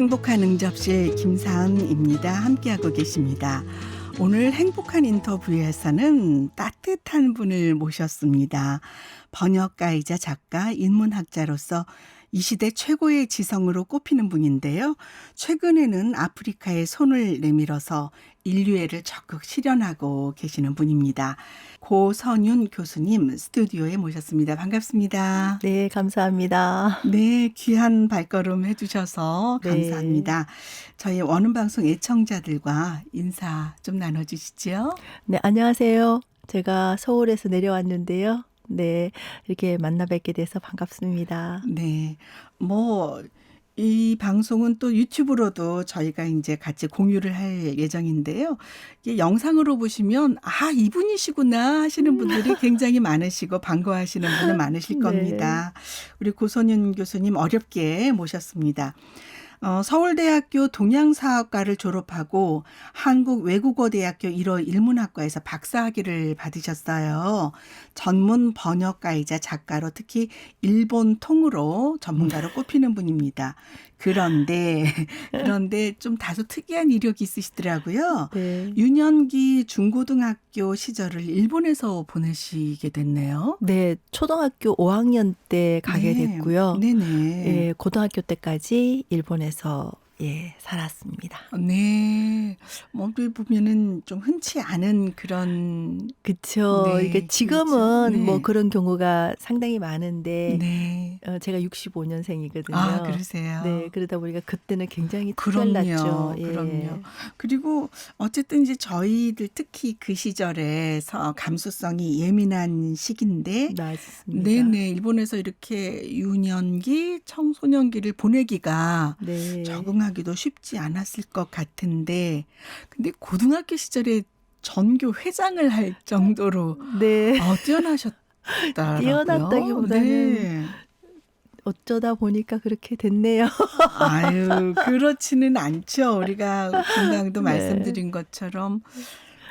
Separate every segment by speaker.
Speaker 1: 행복한 응접실 김사은입니다. 함께하고 계십니다. 오늘 행복한 인터뷰에서는 따뜻한 분을 모셨습니다. 번역가이자 작가, 인문학자로서 이 시대 최고의 지성으로 꼽히는 분인데요. 최근에는 아프리카에 손을 내밀어서 인류애를 적극 실현하고 계시는 분입니다. 고선윤 교수님 스튜디오에 모셨습니다. 반갑습니다.
Speaker 2: 네, 감사합니다.
Speaker 1: 네, 귀한 발걸음 해주셔서 감사합니다. 저희 원음방송 애청자들과 인사 좀 나눠주시죠.
Speaker 2: 네, 안녕하세요. 제가 서울에서 내려왔는데요. 네, 이렇게 만나 뵙게 돼서 반갑습니다.
Speaker 1: 네, 이 방송은 또 유튜브로도 저희가 이제 같이 공유를 할 예정인데요. 이게 영상으로 보시면 이분이시구나 하시는 분들이 굉장히 많으시고 반가워하시는 분은 많으실 겁니다. 우리 고선윤 교수님 어렵게 모셨습니다. 서울대학교 동양사학과를 졸업하고 한국외국어대학교 1호 일문학과에서 박사학위를 받으셨어요. 전문 번역가이자 작가로 특히 일본 통으로 전문가로 꼽히는 분입니다. 그런데 좀 다소 특이한 이력이 있으시더라고요.
Speaker 2: 네.
Speaker 1: 유년기 중고등학교 시절을 일본에서 보내시게 됐네요.
Speaker 2: 네, 초등학교 5학년 때 가게 됐고요.
Speaker 1: 네네.
Speaker 2: 예, 고등학교 때까지 일본에서 살았습니다.
Speaker 1: 네. 보면은 좀 흔치 않은 그런.
Speaker 2: 그쵸.
Speaker 1: 네,
Speaker 2: 이게 지금은
Speaker 1: 그렇죠. 네.
Speaker 2: 그런 경우가 상당히 많은데,
Speaker 1: 네.
Speaker 2: 제가 65년생이거든요.
Speaker 1: 아, 그러세요?
Speaker 2: 네, 그러다 보니까 그때는 굉장히
Speaker 1: 그럼요.
Speaker 2: 특별났죠.
Speaker 1: 그럼요. 그리고 어쨌든 이제 저희들 특히 그 시절에서 감수성이 예민한 시기인데.
Speaker 2: 맞습니다.
Speaker 1: 네네. 일본에서 이렇게 유년기, 청소년기를 보내기가
Speaker 2: 네.
Speaker 1: 적응하기도 쉽지 않았을 것 같은데, 근데 고등학교 시절에 전교 회장을 할 정도로
Speaker 2: 네.
Speaker 1: 뛰어나셨다라고요?
Speaker 2: 뛰어났다기보다는
Speaker 1: 네.
Speaker 2: 어쩌다 보니까 그렇게 됐네요.
Speaker 1: 아유, 그렇지는 않죠. 우리가 금방도
Speaker 2: 네.
Speaker 1: 말씀드린 것처럼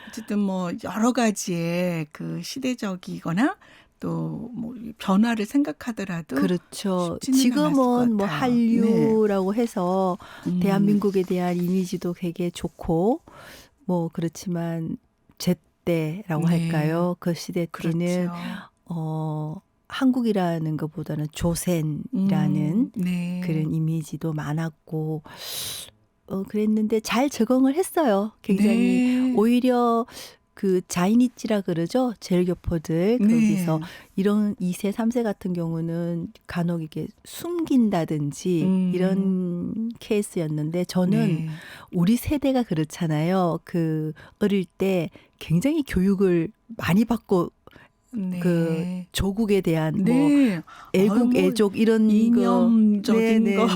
Speaker 1: 어쨌든 여러 가지의 그 시대적이거나 또 변화를 생각하더라도
Speaker 2: 그렇죠.
Speaker 1: 쉽지는 않았을 것
Speaker 2: 지금은
Speaker 1: 같아요.
Speaker 2: 한류라고 해서 대한민국에
Speaker 1: 네.
Speaker 2: 대한 이미지도 되게 좋고 그렇지만 제때라고
Speaker 1: 네.
Speaker 2: 할까요? 그 시대 때는
Speaker 1: 그렇죠.
Speaker 2: 한국이라는 것보다는 조센이라는
Speaker 1: 네.
Speaker 2: 그런 이미지도 많았고 그랬는데 잘 적응을 했어요. 굉장히
Speaker 1: 네.
Speaker 2: 오히려 그 자이니치라 그러죠. 제일교포들 거기서
Speaker 1: 네.
Speaker 2: 이런 2세, 3세 같은 경우는 간혹 이게 숨긴다든지 이런 케이스였는데 저는
Speaker 1: 네.
Speaker 2: 우리 세대가 그렇잖아요. 그 어릴 때 굉장히 교육을 많이 받고
Speaker 1: 네.
Speaker 2: 그 조국에 대한
Speaker 1: 네.
Speaker 2: 애국, 애족 이런 거.
Speaker 1: 이념적인 거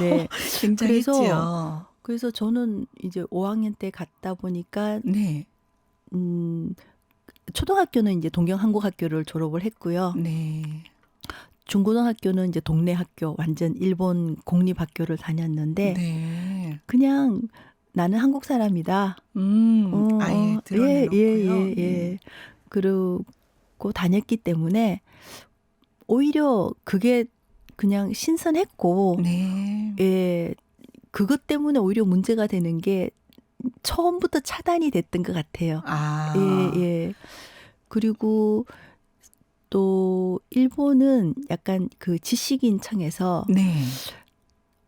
Speaker 1: 굉장히
Speaker 2: 그래서
Speaker 1: 했지요.
Speaker 2: 저는 이제 5학년 때 갔다 보니까
Speaker 1: 네.
Speaker 2: 초등학교는 이제 동경한국학교를 졸업을 했고요.
Speaker 1: 네.
Speaker 2: 중고등학교는 이제 동네 학교, 완전 일본 공립학교를 다녔는데
Speaker 1: 네.
Speaker 2: 그냥 나는 한국 사람이다.
Speaker 1: 아예 드러내놓고요.
Speaker 2: 예. 그리고 다녔기 때문에 오히려 그게 그냥 신선했고,
Speaker 1: 네.
Speaker 2: 예, 그것 때문에 오히려 문제가 되는 게 처음부터 차단이 됐던 것 같아요. 예. 그리고 또 일본은 약간 그 지식인 층에서
Speaker 1: 네.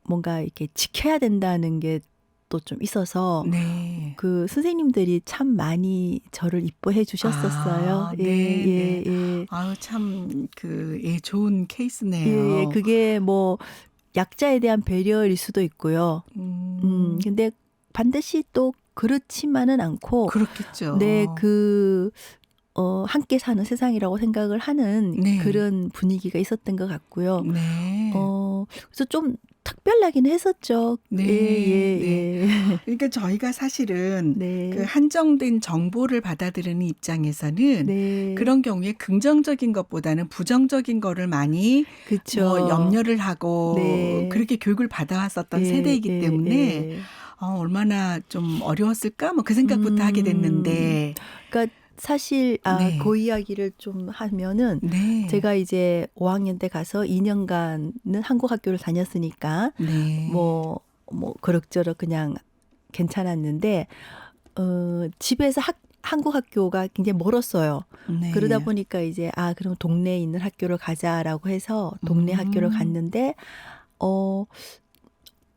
Speaker 2: 뭔가 이렇게 지켜야 된다는 게 또 좀 있어서
Speaker 1: 네.
Speaker 2: 그 선생님들이 참 많이 저를 이뻐해 주셨었어요.
Speaker 1: 네.
Speaker 2: 예.
Speaker 1: 아유, 참 좋은 케이스네요.
Speaker 2: 예. 그게 약자에 대한 배려일 수도 있고요. 근데 반드시 또 그렇지만은 않고,
Speaker 1: 그렇겠죠.
Speaker 2: 네, 함께 사는 세상이라고 생각을 하는
Speaker 1: 네.
Speaker 2: 그런 분위기가 있었던 것 같고요.
Speaker 1: 네.
Speaker 2: 그래서 좀 특별하긴 했었죠.
Speaker 1: 네.
Speaker 2: 예.
Speaker 1: 그러니까 저희가 사실은
Speaker 2: 네.
Speaker 1: 그 한정된 정보를 받아들이는 입장에서는
Speaker 2: 네.
Speaker 1: 그런 경우에 긍정적인 것보다는 부정적인 거를 많이
Speaker 2: 그쵸.
Speaker 1: 염려를 하고
Speaker 2: 네.
Speaker 1: 그렇게 교육을 받아왔었던
Speaker 2: 예,
Speaker 1: 세대이기 때문에 얼마나 좀 어려웠을까 그 생각부터 하게 됐는데.
Speaker 2: 그러니까 사실
Speaker 1: 네.
Speaker 2: 그 이야기를 좀 하면은
Speaker 1: 네.
Speaker 2: 제가 이제 5학년 때 가서 2년간은 한국 학교를 다녔으니까
Speaker 1: 네.
Speaker 2: 뭐 그럭저럭 그냥 괜찮았는데 집에서 한국 학교가 굉장히 멀었어요.
Speaker 1: 네.
Speaker 2: 그러다 보니까 이제 그럼 동네에 있는 학교를 가자라고 해서 동네 학교를 갔는데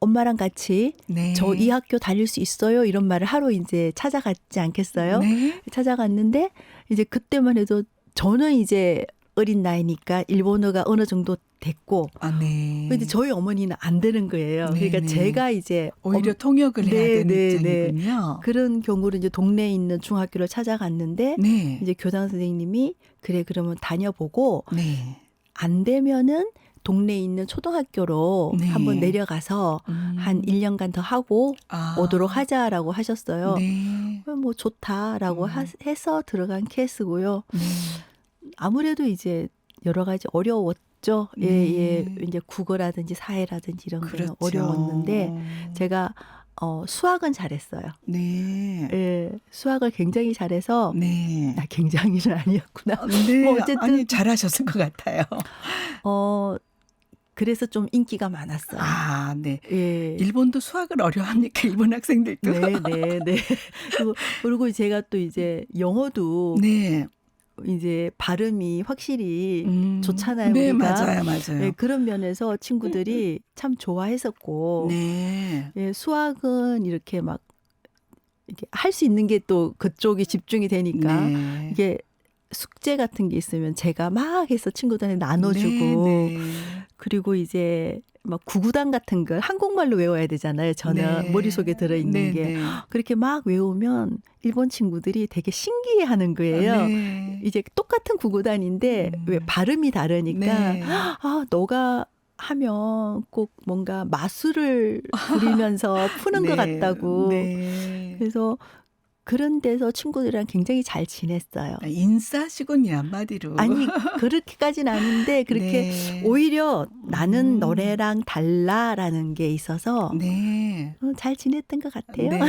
Speaker 2: 엄마랑 같이
Speaker 1: 네.
Speaker 2: 저 이 학교 다닐 수 있어요? 이런 말을 하러 이제 찾아갔지 않겠어요?
Speaker 1: 네.
Speaker 2: 찾아갔는데 이제 그때만 해도 저는 이제 어린 나이니까 일본어가 어느 정도 됐고
Speaker 1: 네.
Speaker 2: 근데 저희 어머니는 안 되는 거예요. 그러니까
Speaker 1: 네네.
Speaker 2: 제가 이제
Speaker 1: 오히려 통역을 해야 되는
Speaker 2: 네.
Speaker 1: 입장이군요.
Speaker 2: 그런 경우로 이제 동네에 있는 중학교를 찾아갔는데
Speaker 1: 네.
Speaker 2: 이제 교장 선생님이 그래 그러면 다녀보고
Speaker 1: 네.
Speaker 2: 안 되면은 동네에 있는 초등학교로
Speaker 1: 네.
Speaker 2: 한번 내려가서 한 1년간 더 하고 오도록 하자라고 하셨어요.
Speaker 1: 네.
Speaker 2: 뭐 좋다라고 해서 들어간 케이스고요.
Speaker 1: 네.
Speaker 2: 아무래도 이제 여러 가지 어려웠죠.
Speaker 1: 네.
Speaker 2: 이제 국어라든지 사회라든지 이런 거는
Speaker 1: 그렇죠.
Speaker 2: 어려웠는데 제가 수학은 잘했어요.
Speaker 1: 네.
Speaker 2: 예, 수학을 굉장히 잘해서
Speaker 1: 네.
Speaker 2: 굉장히는 아니었구나.
Speaker 1: 네.
Speaker 2: 뭐 어쨌든
Speaker 1: 아니 잘하셨을 것 같아요.
Speaker 2: 그래서 좀 인기가 많았어요.
Speaker 1: 네.
Speaker 2: 예.
Speaker 1: 일본도 수학을 어려워합니까? 일본 학생들도.
Speaker 2: 네. 그리고 제가 또 이제 영어도
Speaker 1: 네.
Speaker 2: 이제 발음이 확실히 좋잖아요.
Speaker 1: 네,
Speaker 2: 우리가.
Speaker 1: 맞아요.
Speaker 2: 예, 그런 면에서 친구들이 참 좋아했었고,
Speaker 1: 네.
Speaker 2: 예, 수학은 이렇게 막 이렇게 할 수 있는 게 또 그쪽이 집중이 되니까
Speaker 1: 네.
Speaker 2: 이게 숙제 같은 게 있으면 제가 막 해서 친구들한테 나눠주고
Speaker 1: 네.
Speaker 2: 그리고 이제 막 구구단 같은 걸 한국말로 외워야 되잖아요. 저는
Speaker 1: 네.
Speaker 2: 머릿속에 들어있는
Speaker 1: 네,
Speaker 2: 게.
Speaker 1: 네.
Speaker 2: 그렇게 막 외우면 일본 친구들이 되게 신기해하는 거예요.
Speaker 1: 네.
Speaker 2: 이제 똑같은 구구단인데 왜 발음이 다르니까
Speaker 1: 네.
Speaker 2: 너가 하면 꼭 뭔가 마술을 부리면서 푸는 것
Speaker 1: 네.
Speaker 2: 같다고.
Speaker 1: 네.
Speaker 2: 그래서 그런 데서 친구들이랑 굉장히 잘 지냈어요.
Speaker 1: 인싸시군요, 한마디로.
Speaker 2: 아니 그렇게까지는 아닌데 그렇게
Speaker 1: 네.
Speaker 2: 오히려 나는 너네랑 달라라는 게 있어서
Speaker 1: 네.
Speaker 2: 잘 지냈던 것 같아요.
Speaker 1: 네.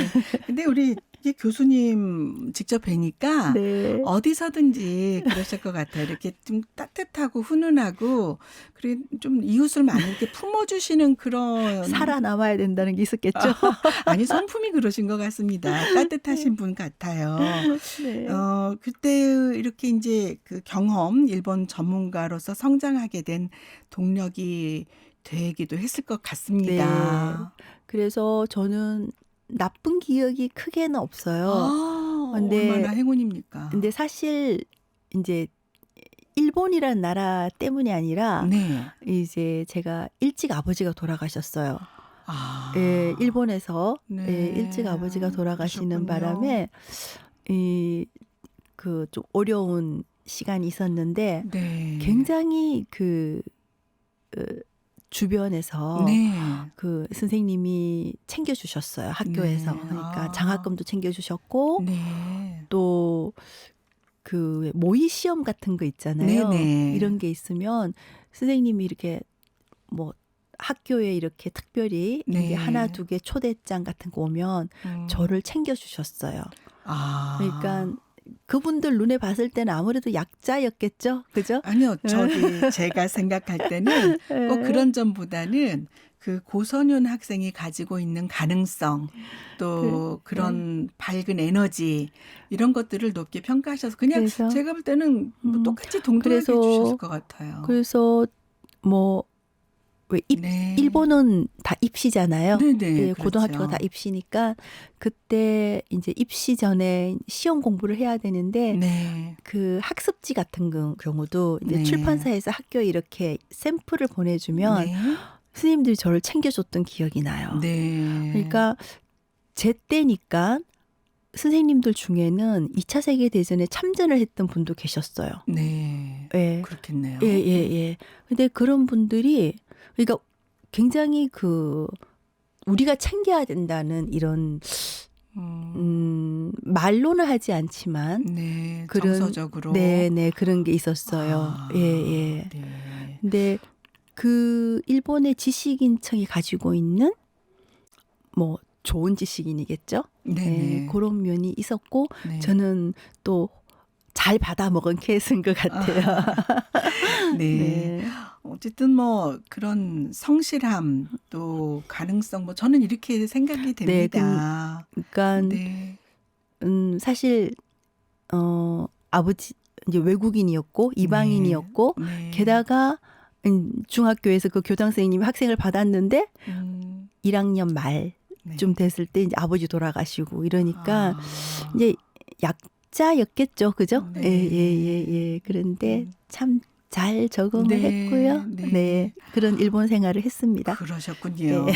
Speaker 1: 근데 우리 이 교수님 직접 뵈니까
Speaker 2: 네.
Speaker 1: 어디서든지 그러실 것 같아요. 이렇게 좀 따뜻하고 훈훈하고 그리고 좀 이웃을 많이 이렇게 품어주시는 그런
Speaker 2: 살아남아야 된다는 게 있었겠죠.
Speaker 1: 아니 성품이 그러신 것 같습니다. 따뜻하신 분 같아요.
Speaker 2: 네.
Speaker 1: 그때 이렇게 이제 그 경험 일본 전문가로서 성장하게 된 동력이 되기도 했을 것 같습니다.
Speaker 2: 그래서 저는 나쁜 기억이 크게는 없어요. 근데-
Speaker 1: 얼마나 행운입니까?
Speaker 2: 근데 사실 이제 일본이라는 나라 때문이 아니라
Speaker 1: 네.
Speaker 2: 이제 제가 일찍 아버지가 돌아가셨어요.
Speaker 1: 아.
Speaker 2: 예, 일본에서
Speaker 1: 네.
Speaker 2: 일찍 아버지가 돌아가시는
Speaker 1: 그러셨군요.
Speaker 2: 바람에 그 좀 어려운 시간이 있었는데
Speaker 1: 네.
Speaker 2: 굉장히 그 주변에서
Speaker 1: 네.
Speaker 2: 그 선생님이 챙겨주셨어요. 학교에서.
Speaker 1: 네.
Speaker 2: 그러니까 장학금도 챙겨주셨고
Speaker 1: 네.
Speaker 2: 또 그 모의 시험 같은 거 있잖아요.
Speaker 1: 네네.
Speaker 2: 이런 게 있으면 선생님이 이렇게 뭐 학교에 이렇게 특별히
Speaker 1: 네.
Speaker 2: 이게 하나 두 개 초대장 같은 거 오면 저를 챙겨주셨어요. 그러니까 그분들 눈에 봤을 때는 아무래도 약자였겠죠, 그죠?
Speaker 1: 아니요, 제가 생각할 때는 꼭 그런 점보다는 그 고선윤 학생이 가지고 있는 가능성 또 그런 밝은 에너지 이런 것들을 높게 평가하셔서 그냥
Speaker 2: 그래서,
Speaker 1: 제가 볼 때는 뭐 똑같이 동등하게
Speaker 2: 그래서-
Speaker 1: 해주셨을 것 같아요.
Speaker 2: 그래서 뭐 왜
Speaker 1: 네.
Speaker 2: 일본은 다 입시잖아요.
Speaker 1: 네네.
Speaker 2: 예,
Speaker 1: 그렇죠.
Speaker 2: 고등학교가 다 입시니까 그때 이제 입시 전에 시험 공부를 해야 되는데
Speaker 1: 네.
Speaker 2: 그 학습지 같은 경우도 이제
Speaker 1: 네.
Speaker 2: 출판사에서 학교에 이렇게 샘플을 보내주면
Speaker 1: 네.
Speaker 2: 선생님들이 저를 챙겨줬던 기억이 나요.
Speaker 1: 네.
Speaker 2: 그러니까 제 때니까 선생님들 중에는 2차 세계대전에 참전을 했던 분도 계셨어요.
Speaker 1: 네.
Speaker 2: 예.
Speaker 1: 그렇겠네요.
Speaker 2: 예. 근데 그런 분들이 그러니까 굉장히 그 우리가 챙겨야 된다는 이런 말로는 하지 않지만
Speaker 1: 네.
Speaker 2: 그런
Speaker 1: 정서적으로.
Speaker 2: 네 그런 게 있었어요. 예.
Speaker 1: 네.
Speaker 2: 근데 그 일본의 지식인청이 가지고 있는 뭐 좋은 지식인이겠죠.
Speaker 1: 네네.
Speaker 2: 그런 면이 있었고
Speaker 1: 네.
Speaker 2: 저는 또 잘 받아 먹은 케이스인 것 같아요.
Speaker 1: 네.
Speaker 2: 네.
Speaker 1: 어쨌든 뭐 그런 성실함 또 가능성 뭐 저는 이렇게 생각이
Speaker 2: 네,
Speaker 1: 됩니다.
Speaker 2: 그러니까
Speaker 1: 네.
Speaker 2: 사실 아버지 이제 외국인이었고
Speaker 1: 네.
Speaker 2: 이방인이었고
Speaker 1: 네.
Speaker 2: 게다가 중학교에서 그 교장 선생님이 학생을 받았는데 1학년 말쯤 됐을 때 이제 아버지 돌아가시고 이러니까 이제 약자였겠죠, 그죠?
Speaker 1: 네.
Speaker 2: 예. 그런데 참 잘 적응을
Speaker 1: 네.
Speaker 2: 했고요. 네. 그런 일본 생활을 했습니다.
Speaker 1: 그러셨군요.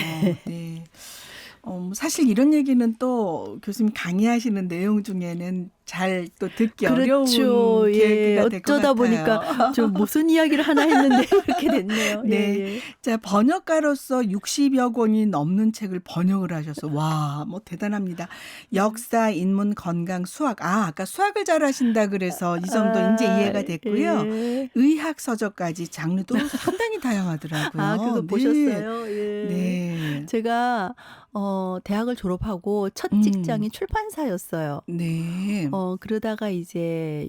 Speaker 1: 네. 사실 이런 얘기는 또 교수님 강의하시는 내용 중에는 잘 또 듣기
Speaker 2: 그렇죠.
Speaker 1: 어려운 계기가 될 것 같아요.
Speaker 2: 어쩌다 보니까 좀 무슨 이야기를 하나 했는데 그렇게 됐네요.
Speaker 1: 네.
Speaker 2: 예.
Speaker 1: 자, 번역가로서 60여 권이 넘는 책을 번역을 하셔서 와, 뭐 대단합니다. 역사, 인문, 건강, 수학. 아까 수학을 잘하신다 그래서 이 점도 이제 이해가 됐고요.
Speaker 2: 예.
Speaker 1: 의학 서적까지 장르도 상당히 다양하더라고요.
Speaker 2: 그거
Speaker 1: 네.
Speaker 2: 보셨어요? 예.
Speaker 1: 네.
Speaker 2: 제가 대학을 졸업하고 첫 직장이 출판사였어요.
Speaker 1: 네.
Speaker 2: 그러다가 이제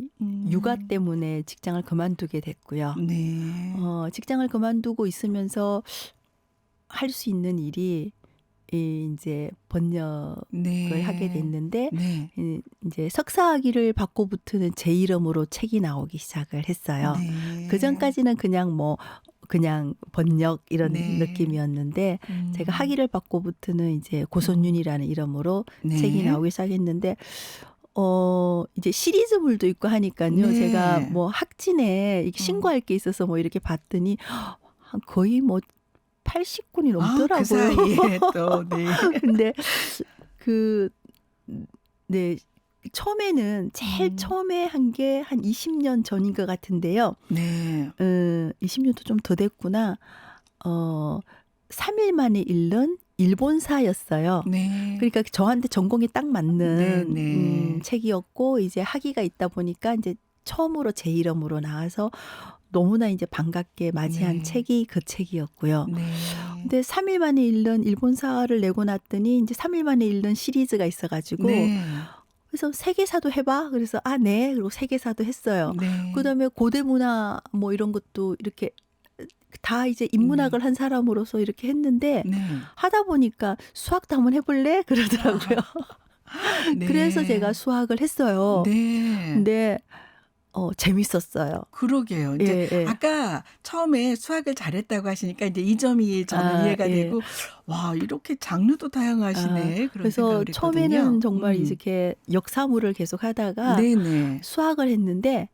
Speaker 2: 육아 때문에 직장을 그만두게 됐고요.
Speaker 1: 네.
Speaker 2: 직장을 그만두고 있으면서 할 수 있는 일이 이제 번역을
Speaker 1: 네.
Speaker 2: 하게 됐는데
Speaker 1: 네.
Speaker 2: 이제 석사학위를 받고부터는 제 이름으로 책이 나오기 시작을 했어요.
Speaker 1: 네.
Speaker 2: 그 전까지는 그냥 번역 이런
Speaker 1: 네.
Speaker 2: 느낌이었는데 제가 학위를 받고부터는 이제 고선윤이라는 이름으로
Speaker 1: 네.
Speaker 2: 책이 나오기 시작했는데 이제 시리즈물도 있고 하니까요.
Speaker 1: 네.
Speaker 2: 제가 뭐 학진에 이렇게 신고할 게 있어서 뭐 이렇게 봤더니 거의 뭐 80권이 넘더라고요.
Speaker 1: 그 사이에 또 네.
Speaker 2: 근데 네. 처음에는 제일 처음에 한 게 한 20년 전인 것 같은데요.
Speaker 1: 네.
Speaker 2: 20년도 좀 더 됐구나. 3일 만에 읽는 일본사였어요.
Speaker 1: 네.
Speaker 2: 그러니까 저한테 전공이 딱 맞는
Speaker 1: 네.
Speaker 2: 책이었고 이제 학위가 있다 보니까 이제 처음으로 제 이름으로 나와서 너무나 이제 반갑게 맞이한
Speaker 1: 네.
Speaker 2: 책이 그 책이었고요.
Speaker 1: 네.
Speaker 2: 근데 3일 만에 읽는 일본사를 내고 났더니 이제 3일 만에 읽는 시리즈가 있어가지고
Speaker 1: 네.
Speaker 2: 그래서 세계사도 해봐. 그래서 네. 그리고 세계사도 했어요.
Speaker 1: 네.
Speaker 2: 그다음에 고대 문화 뭐 이런 것도 이렇게 다 이제 인문학을 한 사람으로서 이렇게 했는데
Speaker 1: 네.
Speaker 2: 하다 보니까 수학도 한번 해볼래? 그러더라고요.
Speaker 1: 네.
Speaker 2: 그래서 제가 수학을 했어요.
Speaker 1: 네.
Speaker 2: 근데 재밌었어요.
Speaker 1: 그러게요. 이제
Speaker 2: 예.
Speaker 1: 아까 처음에 수학을 잘했다고 하시니까 이제 이 점이 저는 이해가
Speaker 2: 예.
Speaker 1: 되고 와, 이렇게 장르도 다양하시네. 그런
Speaker 2: 그래서
Speaker 1: 생각을 했거든요.
Speaker 2: 처음에는 정말 이렇게 역사물을 계속 하다가
Speaker 1: 네네.
Speaker 2: 수학을 했는데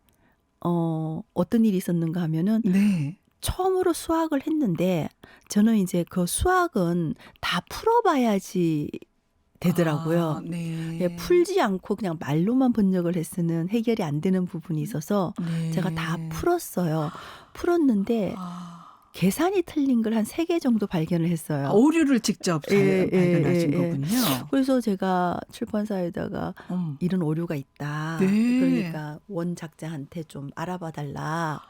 Speaker 2: 어떤 일이 있었는가 하면은
Speaker 1: 네.
Speaker 2: 처음으로 수학을 했는데 저는 이제 그 수학은 다 풀어봐야지 되더라고요.
Speaker 1: 네.
Speaker 2: 예, 풀지 않고 그냥 말로만 번역을 했으면 해결이 안 되는 부분이 있어서
Speaker 1: 네.
Speaker 2: 제가 다 풀었어요. 풀었는데 계산이 틀린 걸 한 3개 정도 발견을 했어요.
Speaker 1: 오류를 직접 발견하신 거군요.
Speaker 2: 그래서 제가 출판사에다가 이런 오류가 있다.
Speaker 1: 네.
Speaker 2: 그러니까 원작자한테 좀 알아봐 달라.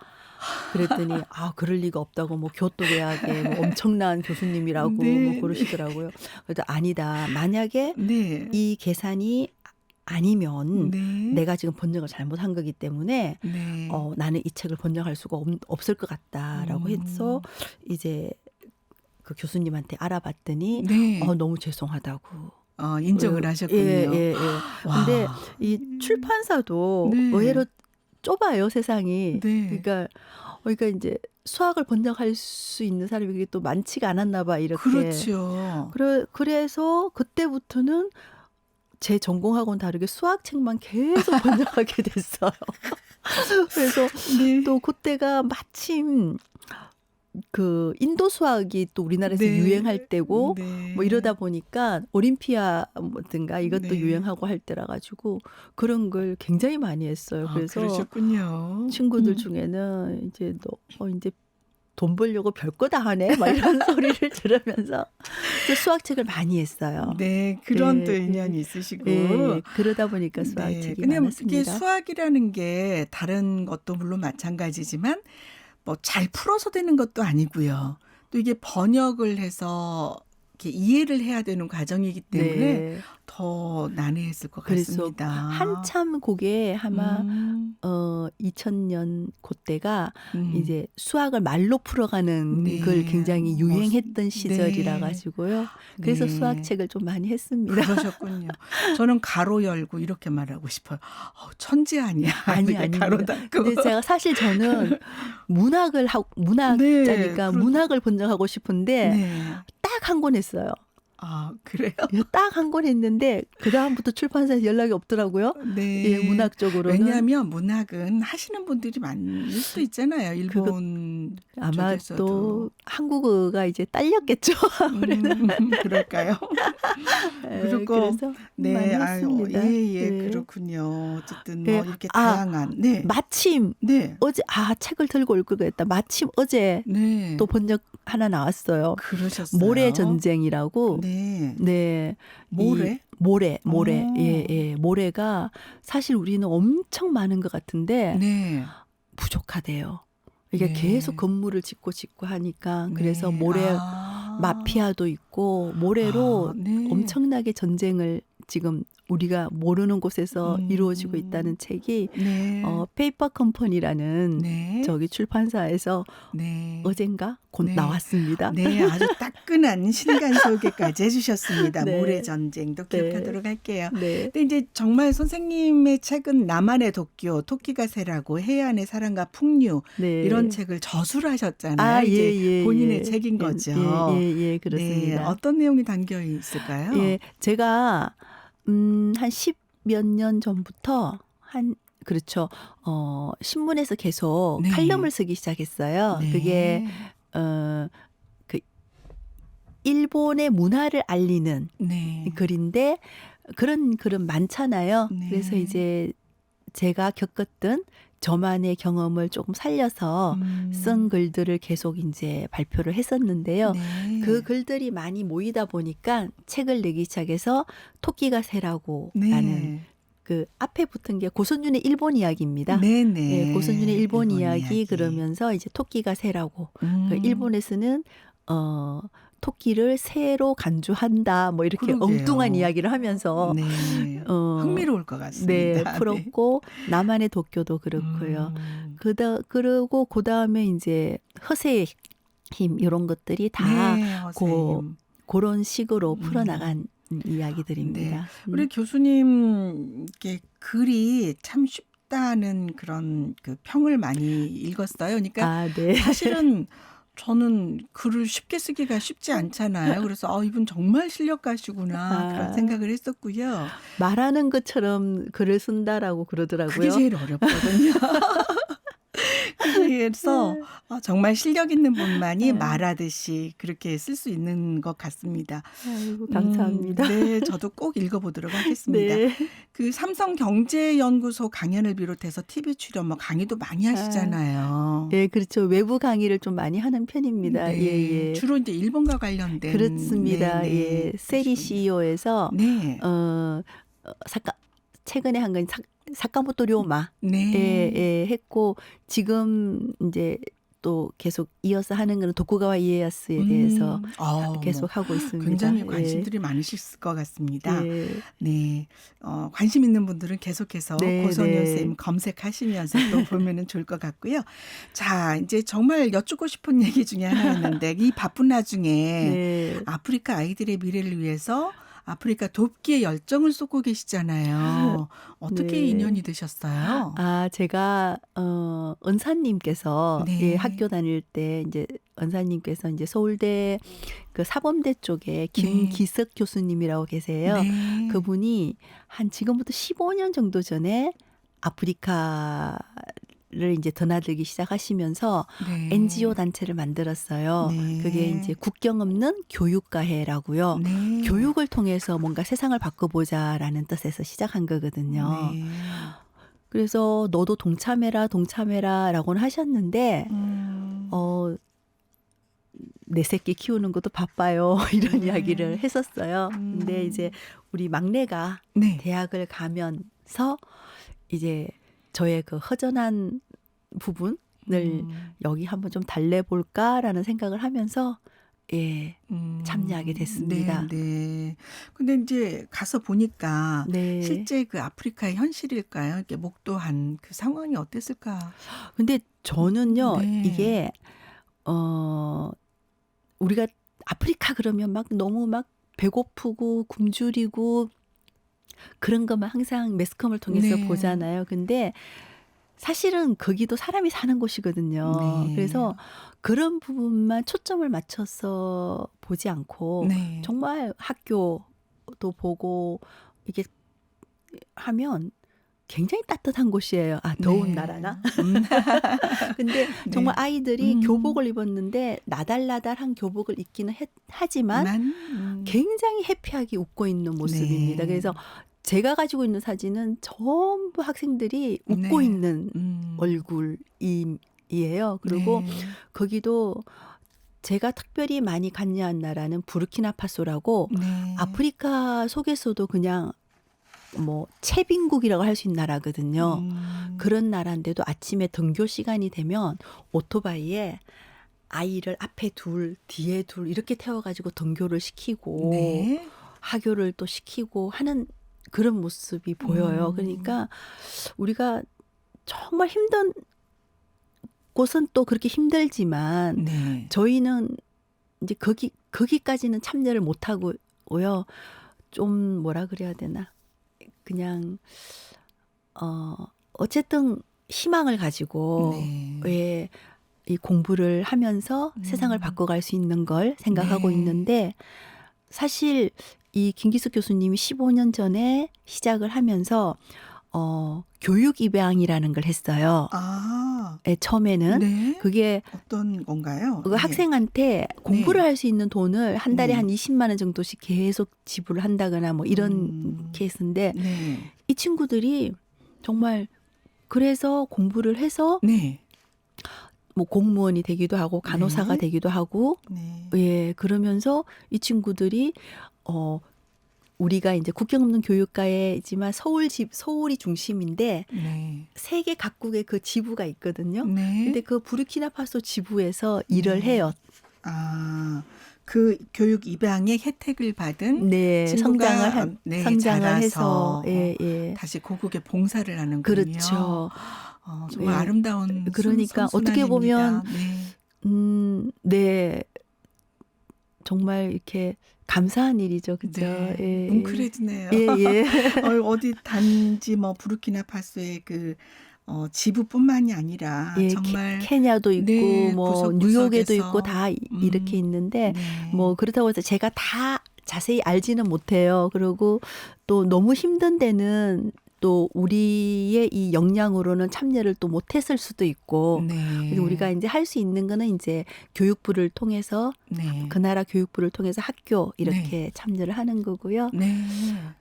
Speaker 2: 그랬더니 그럴 리가 없다고 뭐 교토대학의 뭐 엄청난 교수님이라고
Speaker 1: 네.
Speaker 2: 뭐 그러시더라고요. 그래서 아니다. 만약에
Speaker 1: 네.
Speaker 2: 이 계산이 아니면
Speaker 1: 네.
Speaker 2: 내가 지금 번역을 잘못한 거기 때문에
Speaker 1: 네.
Speaker 2: 나는 이 책을 번역할 수가 없을 것 같다라고 해서 이제 그 교수님한테 알아봤더니
Speaker 1: 네.
Speaker 2: 너무 죄송하다고.
Speaker 1: 인정을 하셨군요.
Speaker 2: 예.
Speaker 1: 와.
Speaker 2: 근데 이 출판사도
Speaker 1: 네.
Speaker 2: 의외로 좁아요, 세상이.
Speaker 1: 네.
Speaker 2: 그러니까 이제 수학을 번역할 수 있는 사람이 그게 또 많지가 않았나 봐, 이렇게.
Speaker 1: 그렇죠.
Speaker 2: 그래서 그때부터는 제 전공하고는 다르게 수학책만 계속 번역하게 됐어요. 그래서
Speaker 1: 네.
Speaker 2: 또 그때가 마침 인도 수학이 또 우리나라에서
Speaker 1: 네.
Speaker 2: 유행할 때고
Speaker 1: 네.
Speaker 2: 뭐 이러다 보니까 올림피아든가 이것도
Speaker 1: 네.
Speaker 2: 유행하고 할 때라 가지고 그런 걸 굉장히 많이 했어요. 그래서
Speaker 1: 그러셨군요.
Speaker 2: 친구들 중에는 이제 너 이제 돈 벌려고 별거 다 하네 막 이런 소리를 들으면서 수학책을 많이 했어요.
Speaker 1: 네, 그런 또 인연이 있으시고.
Speaker 2: 그러다 보니까 수학책이
Speaker 1: 근데
Speaker 2: 많았습니다.
Speaker 1: 이게 수학이라는 게 다른 것도 물론 마찬가지지만 뭐 잘 풀어서 되는 것도 아니고요. 또 이게 번역을 해서 이렇게 이해를 해야 되는 과정이기 때문에
Speaker 2: 네.
Speaker 1: 더 난해했을 것
Speaker 2: 그래서
Speaker 1: 같습니다.
Speaker 2: 한참 그게 아마 2000년 그때가 이제 수학을 말로 풀어가는
Speaker 1: 네.
Speaker 2: 걸 굉장히 유행했던 시절이라
Speaker 1: 네.
Speaker 2: 가지고요. 그래서
Speaker 1: 네.
Speaker 2: 수학책을 좀 많이 했습니다.
Speaker 1: 그러셨군요. 저는 가로 열고 이렇게 말하고 싶어요. 천재 아니야.
Speaker 2: 아니,
Speaker 1: 네가 가로 닫고.
Speaker 2: 근데 제가 사실 저는 문학자니까
Speaker 1: 네,
Speaker 2: 문학을 번역하고 싶은데
Speaker 1: 네.
Speaker 2: 딱 한 권 했어요.
Speaker 1: 아, 그래요?
Speaker 2: 딱 한 권 했는데 그 다음부터 출판사에서 연락이 없더라고요.
Speaker 1: 네.
Speaker 2: 예, 문학 쪽으로는.
Speaker 1: 왜냐하면 문학은 하시는 분들이 많을 수도 있잖아요. 일본
Speaker 2: 아마
Speaker 1: 쪽에서도.
Speaker 2: 또 한국어가 이제 딸렸겠죠.
Speaker 1: 그럴까요? 그리고
Speaker 2: 그래서
Speaker 1: 네,
Speaker 2: 많이
Speaker 1: 아유,
Speaker 2: 했습니다.
Speaker 1: 예,
Speaker 2: 네.
Speaker 1: 그렇군요. 어쨌든
Speaker 2: 네.
Speaker 1: 뭐 이렇게 다양한. 네.
Speaker 2: 마침
Speaker 1: 네.
Speaker 2: 어제 책을 들고 올 걸 그랬다. 마침 어제
Speaker 1: 네.
Speaker 2: 또 번역 하나 나왔어요.
Speaker 1: 그러셨어요.
Speaker 2: 모래 전쟁이라고.
Speaker 1: 네.
Speaker 2: 네.
Speaker 1: 모래?
Speaker 2: 모래.
Speaker 1: 오.
Speaker 2: 예. 모래가 사실 우리는 엄청 많은 것 같은데
Speaker 1: 네.
Speaker 2: 부족하대요. 이게
Speaker 1: 네.
Speaker 2: 계속 건물을 짓고 하니까 그래서
Speaker 1: 네.
Speaker 2: 모래 마피아도 있고 모래로
Speaker 1: 네.
Speaker 2: 엄청나게 전쟁을 지금 우리가 모르는 곳에서 이루어지고 있다는 책이
Speaker 1: 네.
Speaker 2: 페이퍼 컴퍼니라는
Speaker 1: 네.
Speaker 2: 저기 출판사에서
Speaker 1: 네.
Speaker 2: 어젠가 곧
Speaker 1: 네.
Speaker 2: 나왔습니다.
Speaker 1: 네, 아주 따끈한 신간 소개까지 해주셨습니다.
Speaker 2: 네.
Speaker 1: 모래 전쟁도 기억하도록 할게요.
Speaker 2: 네.
Speaker 1: 근데 이제 정말 선생님의 책은 나만의 도쿄, 토끼가 새라고, 해안의 사랑과 풍류
Speaker 2: 네.
Speaker 1: 이런 책을 저술하셨잖아요. 이제 본인의 책인 거죠.
Speaker 2: 예, 그렇습니다.
Speaker 1: 네, 어떤 내용이 담겨 있을까요?
Speaker 2: 예, 제가 한 10몇 년 전부터 그렇죠. 신문에서 계속
Speaker 1: 네.
Speaker 2: 칼럼을 쓰기 시작했어요.
Speaker 1: 네.
Speaker 2: 그게 그 일본의 문화를 알리는
Speaker 1: 네.
Speaker 2: 글인데 그런 글은 많잖아요.
Speaker 1: 네.
Speaker 2: 그래서 이제 제가 겪었던 저만의 경험을 조금 살려서 쓴 글들을 계속 이제 발표를 했었는데요.
Speaker 1: 네.
Speaker 2: 그 글들이 많이 모이다 보니까 책을 내기 시작해서 토끼가 새라고
Speaker 1: 네.
Speaker 2: 라는 그 앞에 붙은 게 고선준의 일본 이야기입니다.
Speaker 1: 네네.
Speaker 2: 예, 고선준의 일본 이야기 그러면서 이제 토끼가 새라고. 그 일본에서는 토끼를 새로 간주한다. 뭐 이렇게
Speaker 1: 그러게요.
Speaker 2: 엉뚱한 이야기를 하면서
Speaker 1: 네. 흥미로울 것 같습니다.
Speaker 2: 네, 풀었고 나만의 도쿄도 그렇고요. 그리고 그 다음에 이제 허세의 힘 이런 것들이 다
Speaker 1: 네, 허세임.
Speaker 2: 그런 식으로 풀어나간 이야기들입니다.
Speaker 1: 네. 우리 교수님께 글이 참 쉽다는 그런 그 평을 많이 읽었어요. 그러니까
Speaker 2: 네.
Speaker 1: 사실은 저는 글을 쉽게 쓰기가 쉽지 않잖아요. 그래서 이분 정말 실력가시구나 그런 생각을 했었고요.
Speaker 2: 말하는 것처럼 글을 쓴다라고 그러더라고요.
Speaker 1: 그게 제일 어렵거든요. 그래서 정말 실력 있는 분만이 말하듯이 그렇게 쓸 수 있는 것 같습니다.
Speaker 2: 아이고, 감사합니다.
Speaker 1: 네, 저도 꼭 읽어보도록 하겠습니다.
Speaker 2: 네.
Speaker 1: 그 삼성경제연구소 강연을 비롯해서 TV 출연 뭐 강의도 많이 하시잖아요.
Speaker 2: 예, 그렇죠. 외부 강의를 좀 많이 하는 편입니다.
Speaker 1: 네,
Speaker 2: 예.
Speaker 1: 주로 이제 일본과 관련된.
Speaker 2: 그렇습니다.
Speaker 1: 네,
Speaker 2: 예. 세리 CEO에서
Speaker 1: 네.
Speaker 2: 최근에 한 건 사카모토 료마
Speaker 1: 네.
Speaker 2: 했고 지금 이제 또 계속 이어서 하는 거는 도쿠가와 이에야스에 대해서 계속 하고 있습니다.
Speaker 1: 굉장히 관심들이 많으실 것 같습니다.
Speaker 2: 예.
Speaker 1: 네, 관심 있는 분들은 계속해서
Speaker 2: 네,
Speaker 1: 고선현
Speaker 2: 네.
Speaker 1: 쌤 검색하시면서 또 보면은 좋을 것 같고요. 자, 이제 정말 여쭙고 싶은 얘기 중에 하나였는데 이 바쁜 와중에
Speaker 2: 네.
Speaker 1: 아프리카 아이들의 미래를 위해서 아프리카 돕기에 열정을 쏟고 계시잖아요. 어떻게
Speaker 2: 네.
Speaker 1: 인연이 되셨어요?
Speaker 2: 제가 은사님께서
Speaker 1: 네.
Speaker 2: 예, 학교 다닐 때 이제 은사님께서 이제 서울대 그 사범대 쪽에 김기석 교수님이라고 계세요.
Speaker 1: 네.
Speaker 2: 그분이 한 지금부터 15년 정도 전에 아프리카를 이제 드나들기 시작하시면서
Speaker 1: 네.
Speaker 2: NGO 단체를 만들었어요.
Speaker 1: 네.
Speaker 2: 그게 이제 국경 없는 교육가해라고요.
Speaker 1: 네.
Speaker 2: 교육을 통해서 뭔가 세상을 바꿔보자라는 뜻에서 시작한 거거든요.
Speaker 1: 네.
Speaker 2: 그래서 너도 동참해라라고는 하셨는데 내 새끼 키우는 것도 바빠요. 이런 이야기를 했었어요. 근데 이제 우리 막내가
Speaker 1: 네.
Speaker 2: 대학을 가면서 이제 저의 그 허전한 부분을 여기 한번 좀 달래볼까라는 생각을 하면서 예, 참여하게 됐습니다.
Speaker 1: 네, 네. 근데 이제 가서 보니까
Speaker 2: 네.
Speaker 1: 실제 그 아프리카의 현실일까요? 이렇게 목도한 그 상황이 어땠을까?
Speaker 2: 근데 저는요,
Speaker 1: 네.
Speaker 2: 이게, 우리가 아프리카 그러면 막 너무 막 배고프고 굶주리고 그런 것만 항상 매스컴을 통해서
Speaker 1: 네.
Speaker 2: 보잖아요. 근데 사실은 거기도 사람이 사는 곳이거든요.
Speaker 1: 네.
Speaker 2: 그래서 그런 부분만 초점을 맞춰서 보지 않고
Speaker 1: 네.
Speaker 2: 정말 학교도 보고 이게 하면 굉장히 따뜻한 곳이에요. 아, 더운
Speaker 1: 네.
Speaker 2: 나라나? 근데
Speaker 1: 네.
Speaker 2: 정말 아이들이 교복을 입었는데 나달나달한 교복을 입기는 하지만 굉장히 해피하게 웃고 있는 모습입니다.
Speaker 1: 네.
Speaker 2: 그래서 제가 가지고 있는 사진은 전부 학생들이 웃고
Speaker 1: 네.
Speaker 2: 있는 얼굴이에요. 그리고
Speaker 1: 네.
Speaker 2: 거기도 제가 특별히 많이 관여한 나라는 부르키나파소라고
Speaker 1: 네.
Speaker 2: 아프리카 속에서도 그냥 뭐 채빈국이라고 할 수 있는 나라거든요. 그런 나라인데도 아침에 등교 시간이 되면 오토바이에 아이를 앞에 둘, 뒤에 둘 이렇게 태워가지고 등교를 시키고
Speaker 1: 네.
Speaker 2: 하교를 또 시키고 하는 그런 모습이 보여요. 그러니까 우리가 정말 힘든 곳은 또 그렇게 힘들지만
Speaker 1: 네.
Speaker 2: 저희는 이제 거기까지는 참여를 못 하고요. 좀 뭐라 그래야 되나? 그냥 어쨌든 희망을 가지고
Speaker 1: 네.
Speaker 2: 왜 이 공부를 하면서 세상을 바꿔갈 수 있는 걸 생각하고
Speaker 1: 네.
Speaker 2: 있는데 사실 이 김기숙 교수님이 15년 전에 시작을 하면서 교육 입양이라는 걸 했어요.
Speaker 1: 아.
Speaker 2: 처음에는
Speaker 1: 네.
Speaker 2: 그게
Speaker 1: 어떤 건가요?
Speaker 2: 그
Speaker 1: 네.
Speaker 2: 학생한테 공부를
Speaker 1: 네.
Speaker 2: 할 수 있는 돈을 한 달에
Speaker 1: 네.
Speaker 2: 한 20만 원 정도씩 계속 지불을 한다거나 뭐 이런 케이스인데
Speaker 1: 네.
Speaker 2: 이 친구들이 정말 그래서 공부를 해서
Speaker 1: 네.
Speaker 2: 뭐 공무원이 되기도 하고 간호사가
Speaker 1: 네.
Speaker 2: 되기도 하고
Speaker 1: 네.
Speaker 2: 예, 그러면서 이 친구들이 우리가 이제 국경 없는 교육과이지만 서울이 중심인데
Speaker 1: 네.
Speaker 2: 세계 각국의 그 지부가 있거든요.
Speaker 1: 네.
Speaker 2: 근데 그 부르키나파소 지부에서 일을 해요.
Speaker 1: 아, 그 교육 입양의 혜택을 받은
Speaker 2: 네,
Speaker 1: 친구가
Speaker 2: 성장을
Speaker 1: 자라서
Speaker 2: 해서 예, 예.
Speaker 1: 다시 고국에 봉사를 하는군요.
Speaker 2: 그렇죠.
Speaker 1: 정말
Speaker 2: 예.
Speaker 1: 아름다운
Speaker 2: 그러니까 어떻게 보면
Speaker 1: 네.
Speaker 2: 네. 정말 이렇게 감사한 일이죠. 그죠?
Speaker 1: 네.
Speaker 2: 예.
Speaker 1: 뭉클해지네요.
Speaker 2: 예, 예.
Speaker 1: 어디 단지 뭐 부르키나파소의 그 지부뿐만이 아니라
Speaker 2: 예,
Speaker 1: 정말
Speaker 2: 케냐도 있고
Speaker 1: 네,
Speaker 2: 뭐
Speaker 1: 구석구석에서.
Speaker 2: 뉴욕에도 있고 다 이렇게 있는데
Speaker 1: 네.
Speaker 2: 뭐 그렇다고 해서 제가 다 자세히 알지는 못해요. 그리고 또 너무 힘든 데는 또 우리의 이 역량으로는 참여를 또 못했을 수도 있고
Speaker 1: 네.
Speaker 2: 그래서 우리가 이제 할 수 있는 거는 이제 교육부를 통해서
Speaker 1: 네.
Speaker 2: 그 나라 교육부를 통해서 학교 이렇게 참여를 하는 거고요.
Speaker 1: 네.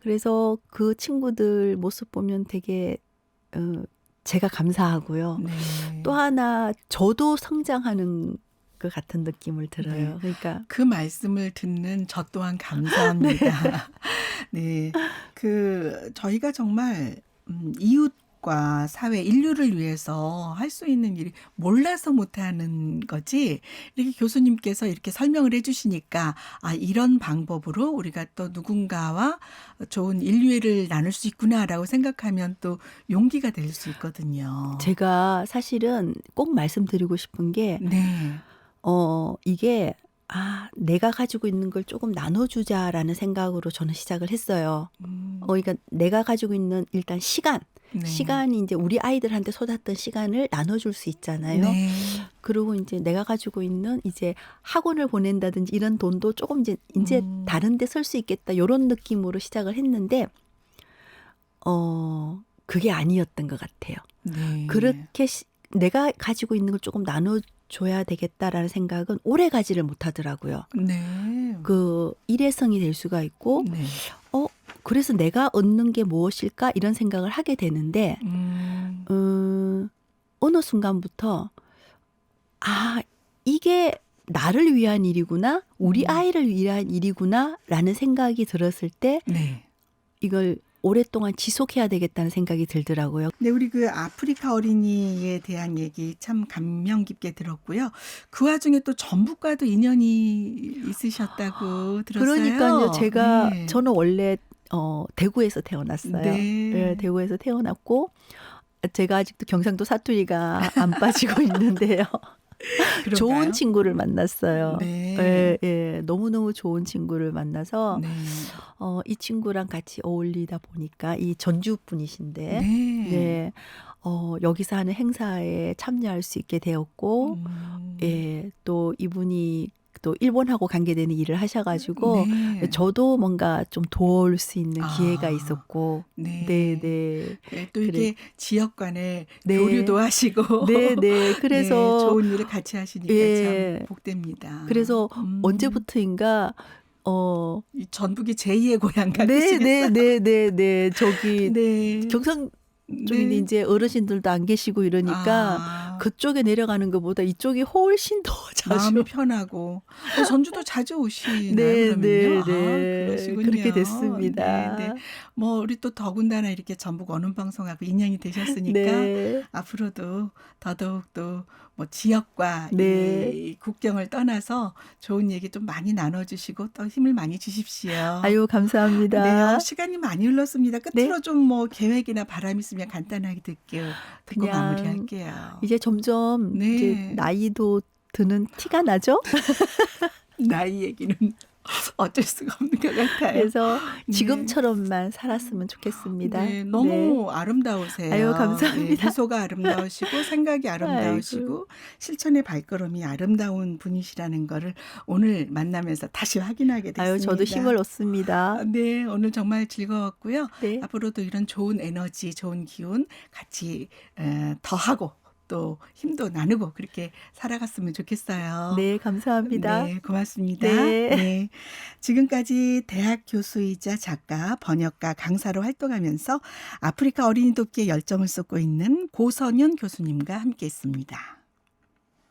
Speaker 2: 그래서 그 친구들 모습 보면 되게 제가 감사하고요.
Speaker 1: 네.
Speaker 2: 또 하나 저도 성장하는 것 같은 느낌을 들어요.
Speaker 1: 네.
Speaker 2: 그러니까
Speaker 1: 그 말씀을 듣는 저 또한 감사합니다. 네. 저희가 정말 이웃과 사회, 인류를 위해서 할 수 있는 일이 몰라서 못하는 거지. 이렇게 교수님께서 이렇게 설명을 해주시니까 이런 방법으로 우리가 또 누군가와 좋은 인류애를 나눌 수 있구나라고 생각하면 또 용기가 될 수 있거든요.
Speaker 2: 제가 사실은 꼭 말씀드리고 싶은 게
Speaker 1: 네.
Speaker 2: 이게 내가 가지고 있는 걸 조금 나눠주자라는 생각으로 저는 시작을 했어요. 그러니까 내가 가지고 있는 일단
Speaker 1: 네.
Speaker 2: 시간이 이제 우리 아이들한테 쏟았던 시간을 나눠줄 수 있잖아요.
Speaker 1: 네.
Speaker 2: 그리고 이제 내가 가지고 있는 이제 학원을 보낸다든지 이런 돈도 조금 이제 다른 데 쓸 수 있겠다 이런 느낌으로 시작을 했는데 그게 아니었던 것 같아요.
Speaker 1: 네.
Speaker 2: 그렇게 내가 가지고 있는 걸 조금 나눠줘야 되겠다라는 생각은 오래 가지를 못하더라고요.
Speaker 1: 네.
Speaker 2: 그 일회성이 될 수가 있고
Speaker 1: 네.
Speaker 2: 그래서 내가 얻는 게 무엇일까 이런 생각을 하게 되는데 어느 순간부터 이게 나를 위한 일이구나 우리 아이를 위한 일이구나라는 생각이 들었을 때
Speaker 1: 네.
Speaker 2: 이걸 오랫동안 지속해야 되겠다는 생각이 들더라고요.
Speaker 1: 네, 우리 그 아프리카 어린이에 대한 얘기 참 감명 깊게 들었고요. 그 와중에 또 전북과도 인연이 있으셨다고 들었어요.
Speaker 2: 그러니까요.
Speaker 1: 네.
Speaker 2: 저는 원래 대구에서 태어났어요.
Speaker 1: 네.
Speaker 2: 네, 대구에서 태어났고 제가 아직도 경상도 사투리가 안 빠지고 있는데요.
Speaker 1: 그런가요?
Speaker 2: 좋은 친구를 만났어요.
Speaker 1: 네.
Speaker 2: 예, 예, 너무너무 좋은 친구를 만나서
Speaker 1: 네.
Speaker 2: 이 친구랑 같이 어울리다 보니까 이 전주 분이신데
Speaker 1: 네.
Speaker 2: 네, 여기서 하는 행사에 참여할 수 있게 되었고 예, 또 이분이 또 일본하고 관계되는 일을 하셔가지고
Speaker 1: 네.
Speaker 2: 저도 뭔가 좀 도울 수 있는 기회가
Speaker 1: 아.
Speaker 2: 있었고
Speaker 1: 네.
Speaker 2: 네, 네.
Speaker 1: 네, 또 이게 지역 간에
Speaker 2: 네.
Speaker 1: 교류도 하시고
Speaker 2: 네, 네.
Speaker 1: 네,
Speaker 2: 그래서
Speaker 1: 좋은 일을 같이 하시니까
Speaker 2: 예.
Speaker 1: 참 복됩니다.
Speaker 2: 그래서 언제부터인가
Speaker 1: 이 전북이 제2의 고향
Speaker 2: 네,
Speaker 1: 같으시겠어요?
Speaker 2: 네, 네, 네, 네. 저기
Speaker 1: 네.
Speaker 2: 경상 쪽에
Speaker 1: 네.
Speaker 2: 이제 어르신들도 안 계시고 이러니까
Speaker 1: 아,
Speaker 2: 그쪽에 내려가는 것보다 이쪽이 훨씬 더
Speaker 1: 마음이
Speaker 2: 자주
Speaker 1: 편하고 전주도 자주 오시나요?
Speaker 2: 네,
Speaker 1: 그러면요?
Speaker 2: 네,
Speaker 1: 아,
Speaker 2: 네.
Speaker 1: 그러시군요.
Speaker 2: 그렇게 됐습니다.
Speaker 1: 네, 네. 뭐 우리 또 더군다나 이렇게 전북 언론 방송하고 인연이 되셨으니까
Speaker 2: 네.
Speaker 1: 앞으로도 더더욱 또 뭐 지역과
Speaker 2: 네.
Speaker 1: 이 국경을 떠나서 좋은 얘기 좀 많이 나눠주시고 또 힘을 많이 주십시오.
Speaker 2: 아유, 감사합니다.
Speaker 1: 네, 시간이 많이 흘렀습니다. 끝으로 좀 뭐 계획이나 바람 있으면 간단하게 듣고
Speaker 2: 그냥
Speaker 1: 마무리할게요.
Speaker 2: 이제 점점
Speaker 1: 네.
Speaker 2: 이제 나이도 드는 티가 나죠?
Speaker 1: 나이 얘기는 어쩔 수가 없는 것 같아요.
Speaker 2: 그래서
Speaker 1: 네.
Speaker 2: 지금처럼만 살았으면 좋겠습니다.
Speaker 1: 네, 너무 아름다우세요.
Speaker 2: 아유, 감사합니다.
Speaker 1: 네, 미소가 아름다우시고 생각이 아름다우시고 실천의 발걸음이 아름다운 분이시라는 거를 오늘 만나면서 다시 확인하게 됐습니다.
Speaker 2: 아유, 저도 힘을 얻습니다.
Speaker 1: 네, 오늘 정말 즐거웠고요.
Speaker 2: 네.
Speaker 1: 앞으로도 이런 좋은 에너지, 좋은 기운 같이 더하고 또 힘도 나누고 그렇게 살아갔으면 좋겠어요.
Speaker 2: 네, 감사합니다.
Speaker 1: 네, 고맙습니다.
Speaker 2: 네.
Speaker 1: 네. 지금까지 대학 교수이자 작가, 번역가, 강사로 활동하면서 아프리카 어린이 돕기에 열정을 쏟고 있는 고선윤 교수님과 함께했습니다.